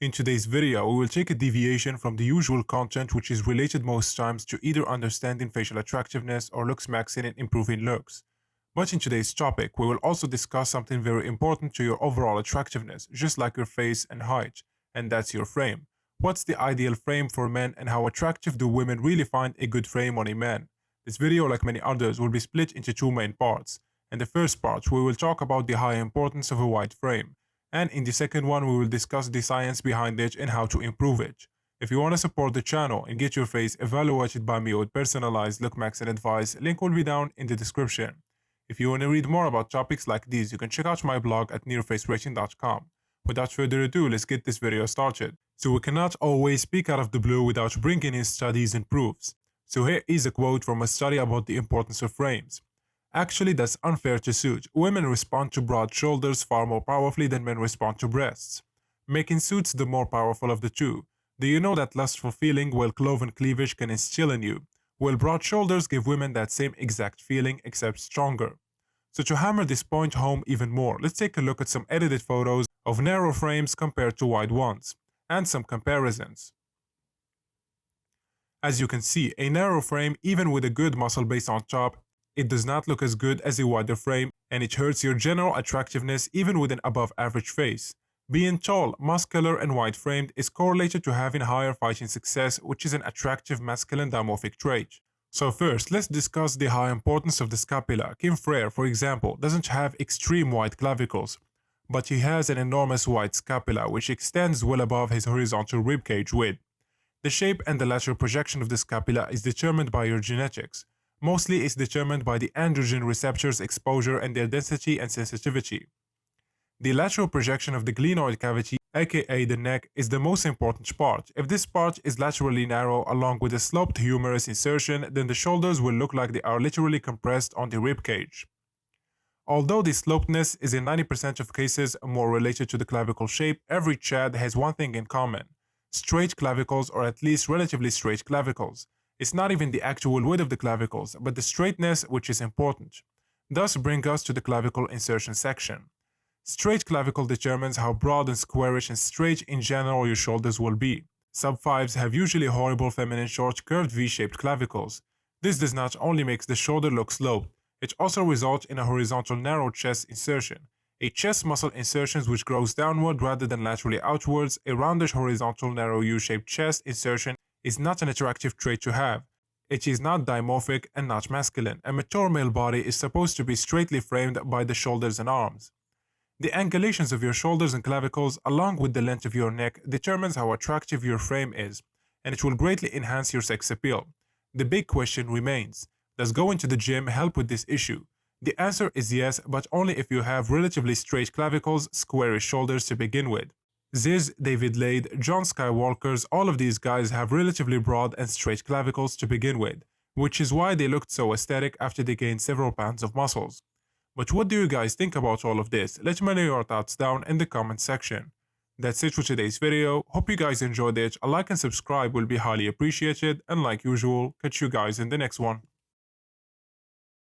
In today's video, we will take a deviation from the usual content which is related most times to either understanding facial attractiveness or looks maxing and improving looks. But in today's topic, we will also discuss something very important to your overall attractiveness, just like your face and height, and that's your frame. What's the ideal frame for men and how attractive do women really find a good frame on a man? This video, like many others, will be split into two main parts. In the first part, we will talk about the high importance of a wide frame. And in the second one, we will discuss the science behind it and how to improve it. If you want to support the channel and get your face evaluated by me with personalized look maxing advice, link will be down in the description. If you want to read more about topics like these, you can check out my blog at nearfacerating.com. Without further ado, let's get this video started. So we cannot always speak out of the blue without bringing in studies and proofs. So here is a quote from a study about the importance of frames. Actually, that's unfair to suit. Women respond to broad shoulders far more powerfully than men respond to breasts, making suits the more powerful of the two. Do you know that lustful feeling well cloven cleavage can instill in you? Well, broad shoulders give women that same exact feeling except stronger. So to hammer this point home even more, let's take a look at some edited photos of narrow frames compared to wide ones, and some comparisons. As you can see, a narrow frame, even with a good muscle base on top, it does not look as good as a wider frame, and it hurts your general attractiveness even with an above average face. Being tall, muscular, and wide-framed is correlated to having higher fighting success, which is an attractive masculine dimorphic trait. So first, let's discuss the high importance of the scapula. Kim Frere, for example, doesn't have extreme wide clavicles, but he has an enormous wide scapula, which extends well above his horizontal ribcage width. The shape and the lateral projection of the scapula is determined by your genetics. Mostly is determined by the androgen receptors exposure and their density and sensitivity. The lateral projection of the glenoid cavity, aka the neck, is the most important part. If this part is laterally narrow along with a sloped humerus insertion, then the shoulders will look like they are literally compressed on the rib cage. Although the slopedness is in 90% of cases more related to the clavicle shape, every Chad has one thing in common: straight clavicles, or at least relatively straight clavicles. It's not even the actual width of the clavicles, but the straightness which is important. Thus bring us to the clavicle insertion section. Straight clavicle determines how broad and squarish and straight in general your shoulders will be. Sub-5s have usually horrible feminine short curved V-shaped clavicles. This does not only make the shoulder look sloped, it also results in a horizontal narrow chest insertion. A chest muscle insertion which grows downward rather than laterally outwards, a roundish horizontal narrow U-shaped chest insertion is not an attractive trait to have. It is not dimorphic and not masculine. A mature male body is supposed to be straightly framed by the shoulders and arms. The angulations of your shoulders and clavicles, along with the length of your neck, determines how attractive your frame is, and it will greatly enhance your sex appeal. The big question remains: does going to the gym help with this issue? The answer is yes, but only if you have relatively straight clavicles, squarish shoulders to begin with. Ziz, David Lade, John Skywalkers, all of these guys have relatively broad and straight clavicles to begin with, which is why they looked so aesthetic after they gained several pounds of muscles. But what do you guys think about all of this? Let me know your thoughts down in the comment section. That's it for today's video. Hope you guys enjoyed it. A like and subscribe will be highly appreciated, and like usual, catch you guys in the next one.